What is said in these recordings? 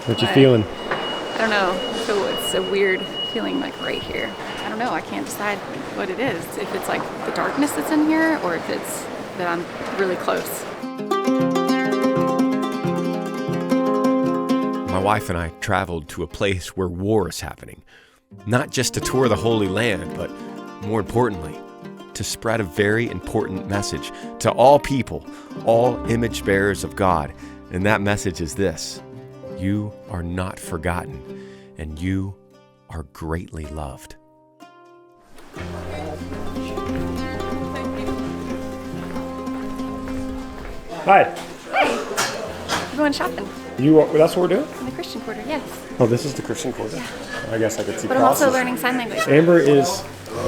What you feeling? I don't know. So it's a weird feeling like right here. I don't know. I can't decide what it is. If it's like the darkness that's in here or if it's that I'm really close. My wife and I traveled to a place where war is happening. Not just to tour the Holy Land, but more importantly, to spread a very important message to all people, all image bearers of God. And that message is this: you are not forgotten, and you are greatly loved. Hi. Hey, we're going shopping That's what we're doing? in the Christian Quarter, yes. Oh, this is the Christian Quarter. Yeah. I guess I could see But I'm crosses. also learning sign language. Amber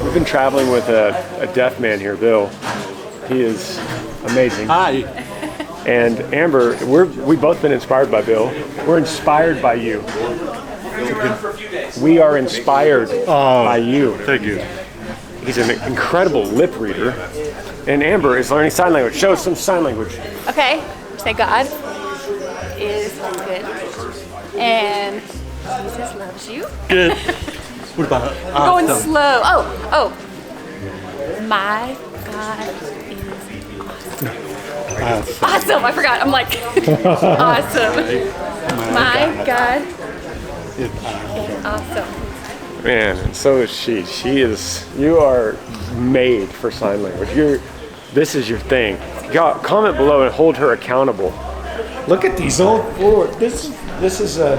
we've been traveling with a deaf man here, Bill. He is amazing. Hi. And Amber, we've both been inspired by Bill. We're inspired by you. We are inspired by you. Thank you. He's an incredible lip reader. And Amber is learning sign language. Show us some sign language. Okay, say God is good and Jesus loves you. Good. What about We're going slow. Oh. My God is awesome. I forgot. I'm like, awesome. My God is awesome. Man, and so is she. You are made for sign language. This is your thing. God, comment below and hold her accountable. Look at these old floors. This is a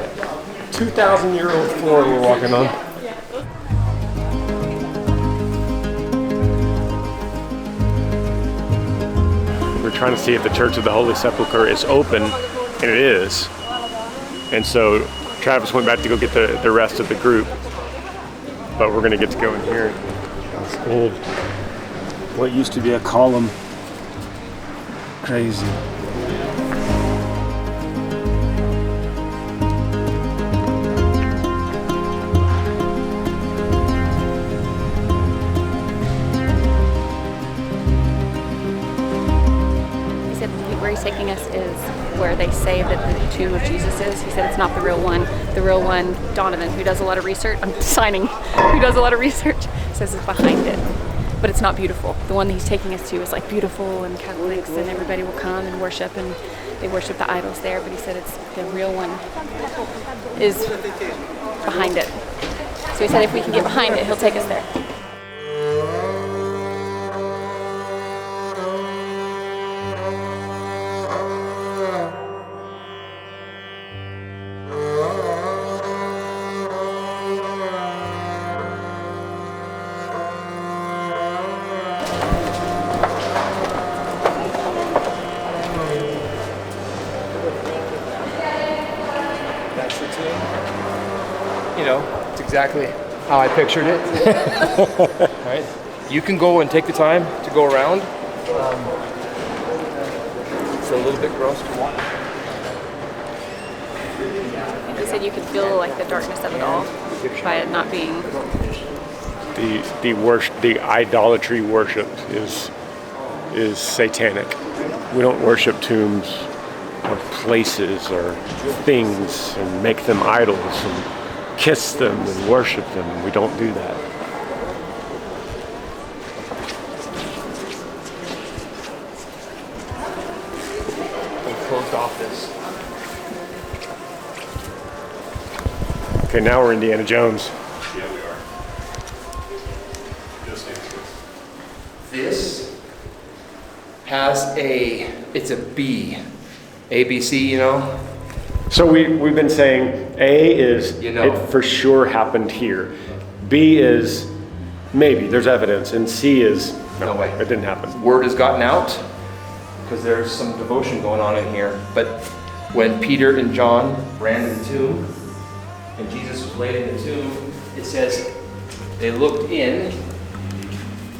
2,000-year-old floor we're walking on. We're trying to see if the Church of the Holy Sepulchre is open, and it is. And so Travis went back to go get the rest of the group, but we're gonna get to go in here. It's old. What used to be a column. Crazy. Where he's taking us is where they say that the tomb of Jesus is. He said it's not the real one. The real one, Donovan, who does a lot of research, who does a lot of research, says it's behind it. But it's not beautiful. The one that he's taking us to is like beautiful and Catholics and everybody will come and they worship the idols there. But he said it's the real one is behind it. So he said if we can get behind it, he'll take us there. You know, it's exactly how I pictured it. Right? You can go and take the time to go around. It's a little bit gross to watch. He said you could feel like the darkness of it all by it not being. The idolatry worshipped is satanic. We don't worship tombs or places or things and make them idols and kiss them and worship them. We don't do that. We closed off this. Okay, now we're Indiana Jones. Yeah, we are. This has it's a B. ABC, you know? So we've been saying A is You know. it for sure happened here. B is maybe, there's evidence. And C is No way. it didn't happen. Word has gotten out because there's some devotion going on in here. But when Peter and John ran to the tomb and Jesus was laid in the tomb, it says they looked in,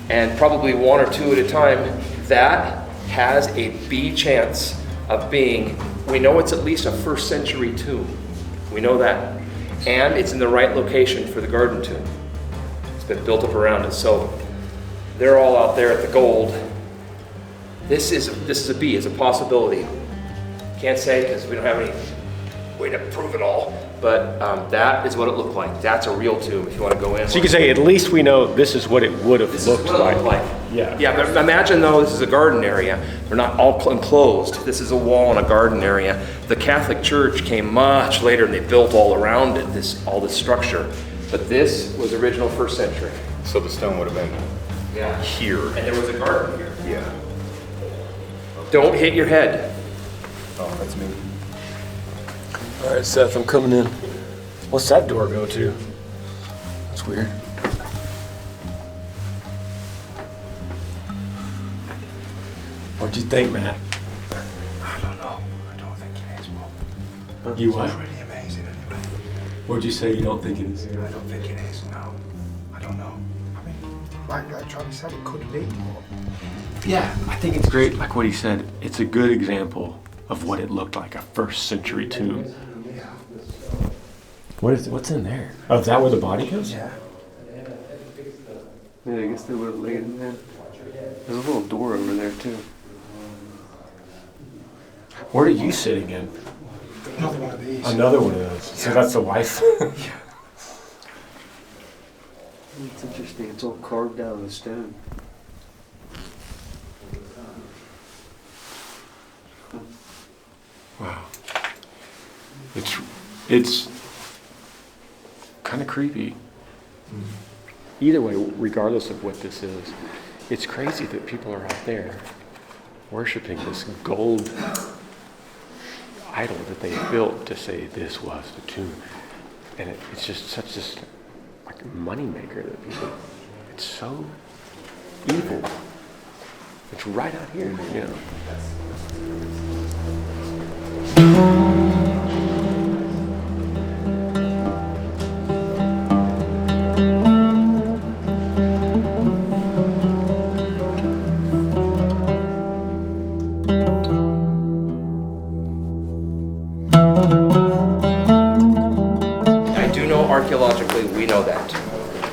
and probably one or two at a time, that has a B chance of being, we know it's at least a first century tomb. We know that. And it's in the right location for the garden tomb. It's been built up around it. So they're all out there at the gold. This is a B, it's a possibility. Can't say because we don't have any way to prove it all. But that is what it looked like. That's a real tomb if you want to go in. So you can say at least we know this is what it would have looked like. Yeah. Yeah, but imagine though this is a garden area. They're not all enclosed. This is a wall and a garden area. The Catholic Church came much later and they built all around it, all this structure. But this was original 1st century. So the stone would have been here. And there was a garden here. Yeah. Don't hit your head. Oh, that's me. All right, Seth, I'm coming in. What's that door go to? That's weird. What'd you think, Matt? I don't know. I don't think it is, Bob. You what? It's pretty amazing anyway. What'd you say you don't think it is? I don't think it is, no. I don't know. I mean, like Charlie said, it could be. Yeah, I think it's great, like what he said. It's a good example of what it looked like, a 1st century tomb. What is it? What's in there? Oh, is that where the body goes? Yeah. Yeah, I guess they would have laid it in there. There's a little door over there, too. What are you sitting in? Another one of these. Another one of those. So that's the wife? Yeah. It's interesting. It's all carved out of the stone. Wow. It's kind of creepy. Either way, regardless of what this is, it's crazy that people are out there worshiping this gold idol that they built to say this was the tomb. And it's just such this like money maker that people, it's so evil. It's right out here, you know. I do know archaeologically, we know that.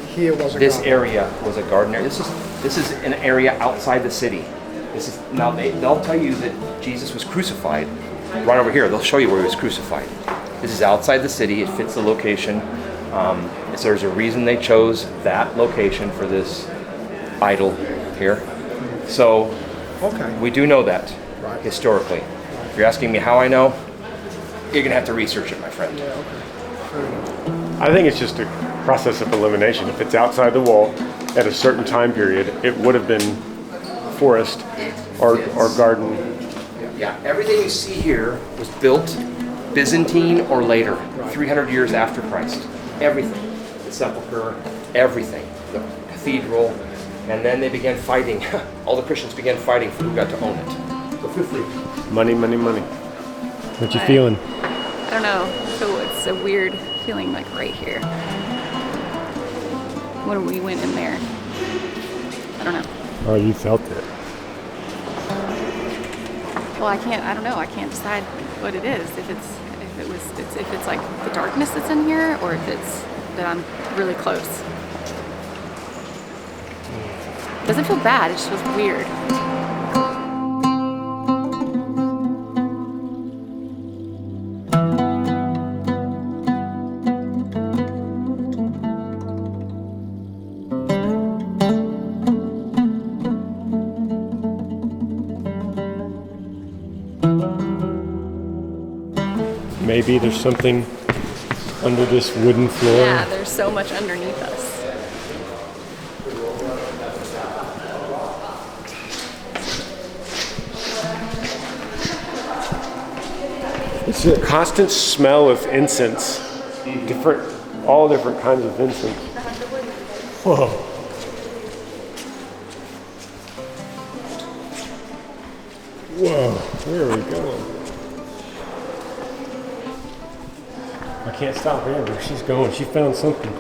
Here was a This garden. area was a garden area. This is an area outside the city. This is now they'll tell you that Jesus was crucified right over here. They'll show you where he was crucified. This is outside the city. It fits the location. So there's a reason they chose that location for this idol here. So Okay. we do know that Right. historically. If you're asking me how I know, you're gonna have to research it, my friend. Yeah, okay. Fair enough. I think it's just a process of elimination. If it's outside the wall at a certain time period, it would have been forest or garden. Yeah, everything you see here was built Byzantine or later, 300 years after Christ. Everything. The sepulcher, everything. The cathedral. And then they began fighting. All the Christians began fighting for who got to own it. So feel free. Money, money, money. What you feeling? I don't know. So it's a weird feeling like right here. When we went in there. I don't know. Oh, you felt it. Well, I don't know. I can't decide what it is. If it's like the darkness that's in here, or if it's that I'm really close. It doesn't feel bad. It just feels weird. Maybe there's something under this wooden floor. Yeah, there's so much underneath us. It's a constant smell of incense. All different kinds of incense. Whoa. Whoa, where are we going? I can't stop Amber. She's going. She found something.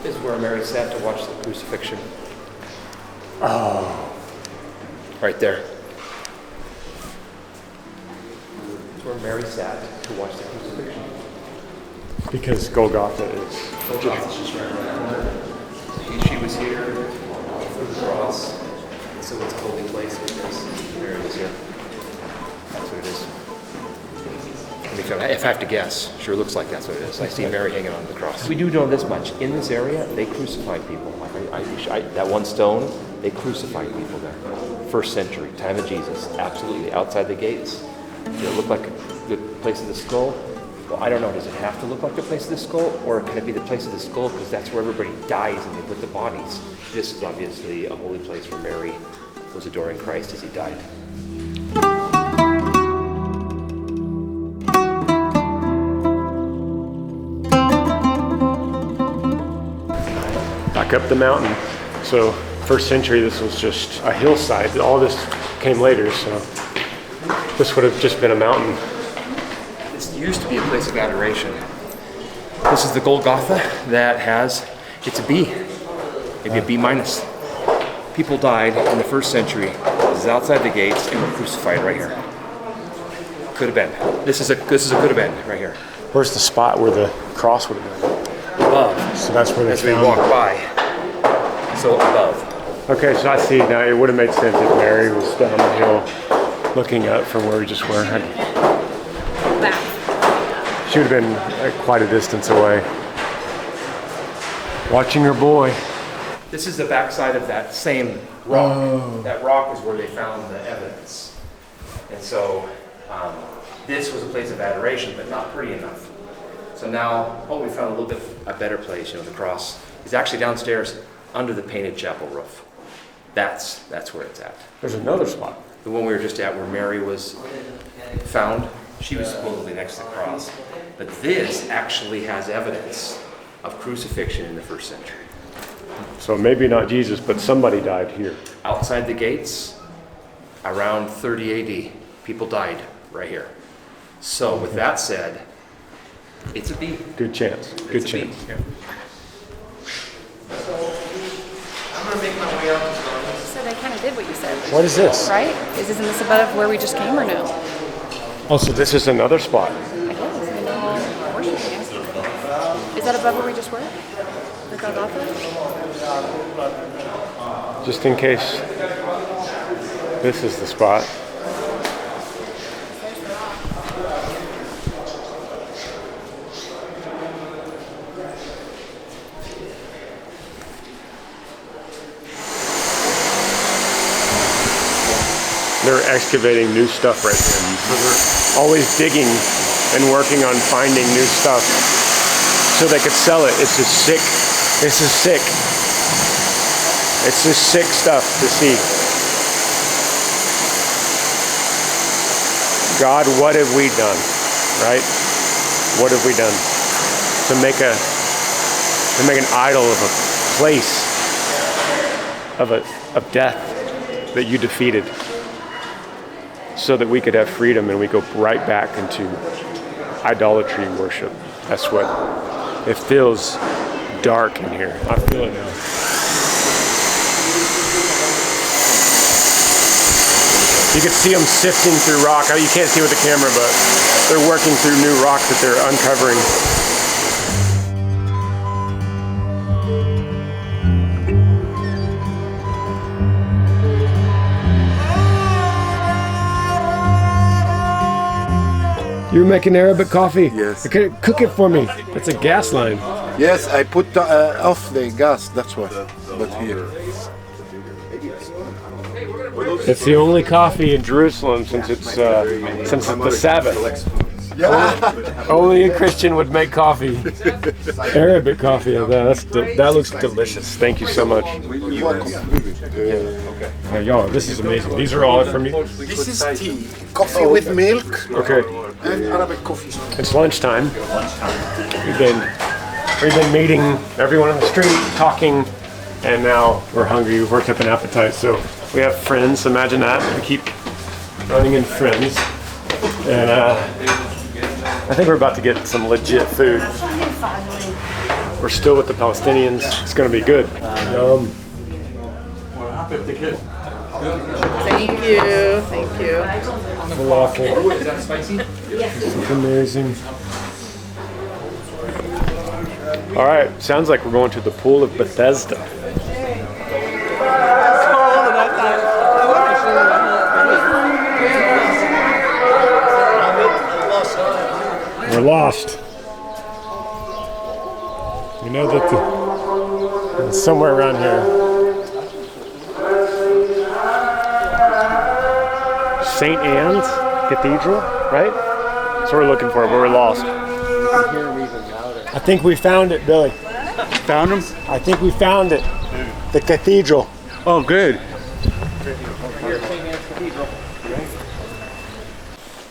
This is where Mary sat to watch the crucifixion. Oh. Right there. This is where Mary sat to watch the crucifixion. Because Golgotha is. Golgotha's just right around the corner. She was here for the cross. So it's a holy place because Mary was here. That's what it is. If I have to guess, sure looks like that's what it is. I see Mary hanging on the cross. We do know this much. In this area, they crucified people. That one stone, they crucified people there. First century, time of Jesus, absolutely. Outside the gates. Did it look like the place of the skull? Well, I don't know. Does it have to look like the place of the skull? Or can it be the place of the skull because that's where everybody dies and they put the bodies? This is obviously a holy place where Mary was adoring Christ as he died. Back up the mountain. So first century, this was just a hillside. All this came later, so this would have just been a mountain. This used to be a place of adoration. This is the Golgotha that has, it's a B, maybe a B minus. People died in the first century. This is outside the gates and were crucified right here. Could have been. This is a could have been right here. Where's the spot where the cross would have been? Above. So that's where they As we found. walk by. So above. Okay, so I see now. It would have made sense if Mary was down the hill, looking up from where we just were. She would have been quite a distance away, watching her boy. This is the backside of that same rock. Oh. That rock is where they found the evidence. And so this was a place of adoration, but not pretty enough. So now, we found a little bit a better place. The cross is actually downstairs under the painted chapel roof. That's where it's at. There's another spot. The one we were just at where Mary was found, she was supposedly next to the cross. But this actually has evidence of crucifixion in the first century. So maybe not Jesus, but somebody died here. Outside the gates, around 30 AD, people died right here. So with that said, it's a B. Good chance. Good chance. Yeah. I'm going to make my way out to the So they kind of did what you said. What is this? Right? Isn't this above where we just came or no? Oh, so this is another spot. I guess. Worshiping. Is that above where we just were? The Golgotha? Just in case this is the spot. They're excavating new stuff right here. So they're always digging and working on finding new stuff so they could sell it. It's just sick. This is sick. It's just sick stuff to see. God, what have we done? Right? What have we done to make an idol of a place of death that you defeated, so that we could have freedom and we go right back into idolatry worship. That's what it feels dark in here. I feel it now. You can see them sifting through rock. You can't see with the camera, but they're working through new rock that they're uncovering. You're making Arabic coffee? Yes. Okay, cook it for me. It's a gas line. Yes, I put off the gas, that's why. But here. It's the only coffee in Jerusalem since it's the Sabbath. Yeah. Only a Christian would make coffee. Arabic coffee. That looks delicious. Thank you so much. Y'all, this is amazing. These are all from you. This is tea. Coffee with milk. Okay. And Arabic coffee. It's lunchtime. We've been meeting everyone on the street, talking, and now we're hungry. We've worked up an appetite, so we have friends. Imagine that. We keep running in friends, and I think we're about to get some legit food. We're still with the Palestinians. It's going to be good. Thank you. Thank you. Falafel. Is that spicy? It's amazing. All right, sounds like we're going to the pool of Bethesda. We're lost. We know that it's somewhere around here. St. Anne's Cathedral, right? That's what we're looking for, but we're lost. I think we found it, Billy. Found him? I think we found it. The cathedral. Oh, good.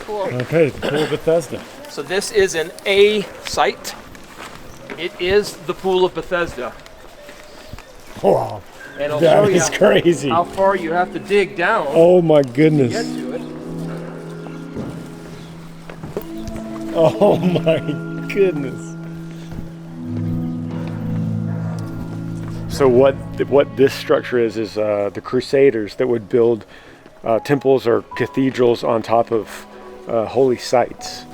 Cool. Okay, the pool of Bethesda. So this is an A site. It is the Pool of Bethesda. Wow, And I'll that show you is crazy. how far you have to dig down Oh my to get goodness. to it. Oh my goodness. So what this structure is the Crusaders that would build temples or cathedrals on top of holy sites.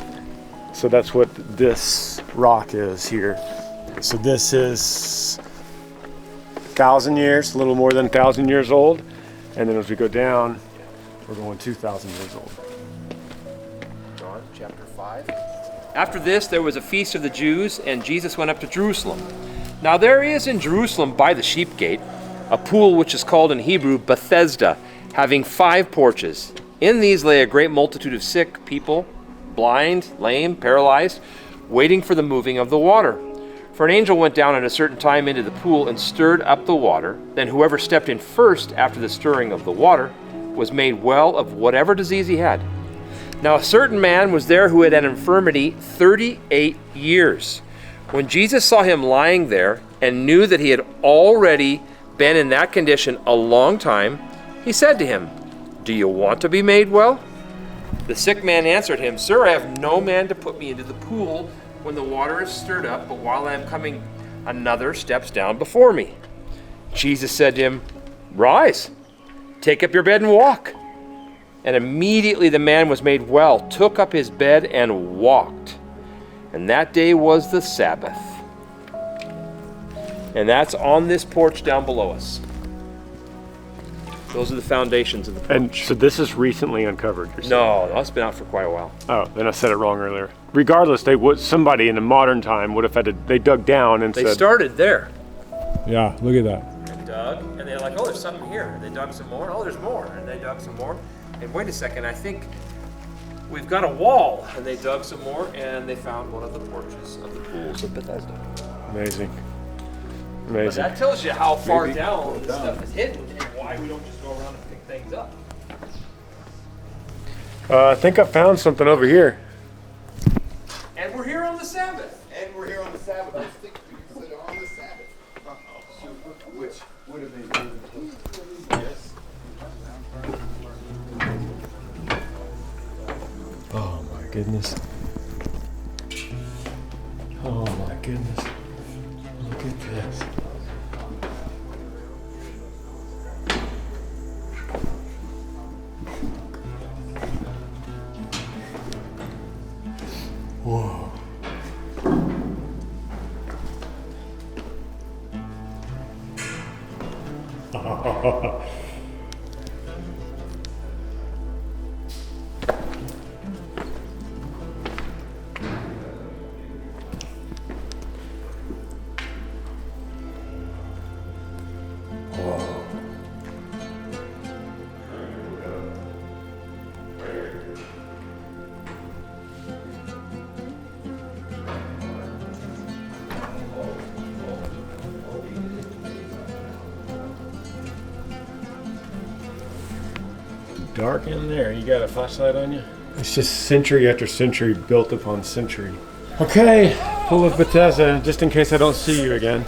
So that's what this rock is here. So this is 1,000 years, a little more than 1,000 years old. And then as we go down, we're going 2,000 years old. John chapter 5. After this, there was a feast of the Jews, and Jesus went up to Jerusalem. Now there is in Jerusalem by the sheep gate a pool which is called in Hebrew Bethesda, having 5 porches. In these lay a great multitude of sick people, blind, lame, paralyzed, waiting for the moving of the water. For an angel went down at a certain time into the pool and stirred up the water. Then whoever stepped in first after the stirring of the water was made well of whatever disease he had. Now a certain man was there who had an infirmity 38 years. When Jesus saw him lying there and knew that he had already been in that condition a long time, he said to him, "Do you want to be made well?" The sick man answered him, "Sir, I have no man to put me into the pool when the water is stirred up, but while I am coming, another steps down before me." Jesus said to him, "Rise, take up your bed and walk." And immediately the man was made well, took up his bed and walked. And that day was the Sabbath. And that's on this porch down below us. Those are the foundations of the porch. And so this is recently uncovered. You're saying? No, that's been out for quite a while. Oh, then I said it wrong earlier. Regardless, somebody in the modern time would have had to. They dug down and They said. started there. Yeah, look at that. And dug, and they're like, "Oh, there's something here." And they dug some more. "Oh, there's more." And they dug some more. And wait a second, I think we've got a wall. And they dug some more, and they found one of the porches of the pools of Bethesda. Amazing. But Amazing. that tells you how far down this stuff is hidden and why we don't just go around and pick things up. I think I found something over here. And we're here on the Sabbath. And we're here on the Sabbath. I think we said on the Sabbath. Which would have been yes. Oh my goodness. Oh my goodness. Look at this. Whoa. Dark in there. You got a flashlight on you? It's just century after century built upon century. Okay, Pool of Bethesda, just in case I don't see you again.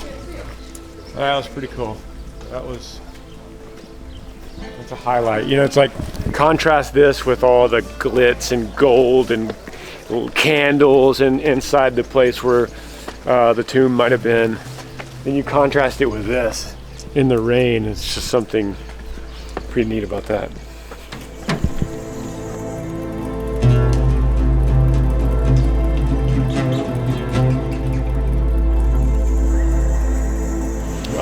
That was pretty cool. That's a highlight. You know, it's like contrast this with all the glitz and gold and candles and inside the place where the tomb might have been. then you contrast it with this in the rain. It's just something pretty neat about that.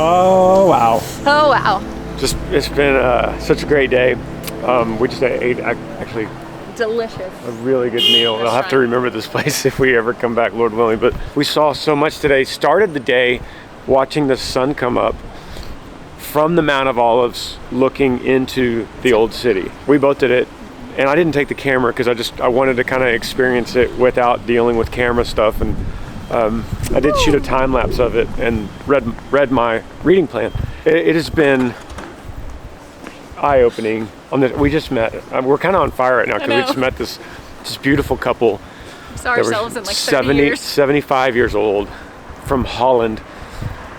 Oh wow. Oh wow. Just, it's been such a great day. We just ate actually Delicious. a really good meal. I'll have to remember this place if we ever come back, Lord willing. But we saw so much today. Started the day watching the sun come up from the Mount of Olives looking into the old city. We both did it, and I didn't take the camera because I wanted to kind of experience it without dealing with camera stuff. And I did shoot a time lapse of it and read my reading plan. It has been eye-opening. We just met. We're kind of on fire right now because we just met this beautiful couple. We saw ourselves in like 30 years. 75 years old from Holland,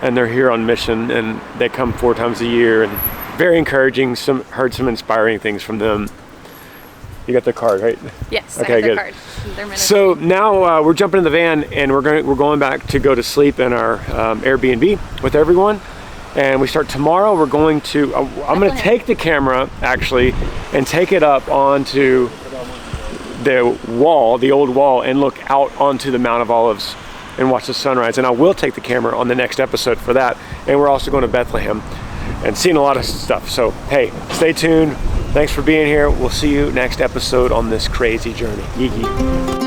and they're here on mission, and they come 4 times a year, and very encouraging. Heard some inspiring things from them. You got the card, right? Yes, Okay, I got good. their card. Their ministry. So now we're jumping in the van, and we're going back to go to sleep in our Airbnb with everyone. And we start tomorrow. We're going to, I'm going to take the camera actually and take it up onto the wall, the old wall, and look out onto the Mount of Olives and watch the sunrise. And I will take the camera on the next episode for that. And we're also going to Bethlehem and seeing a lot of stuff. So hey, stay tuned. Thanks for being here. We'll see you next episode on this crazy journey. Yee yee.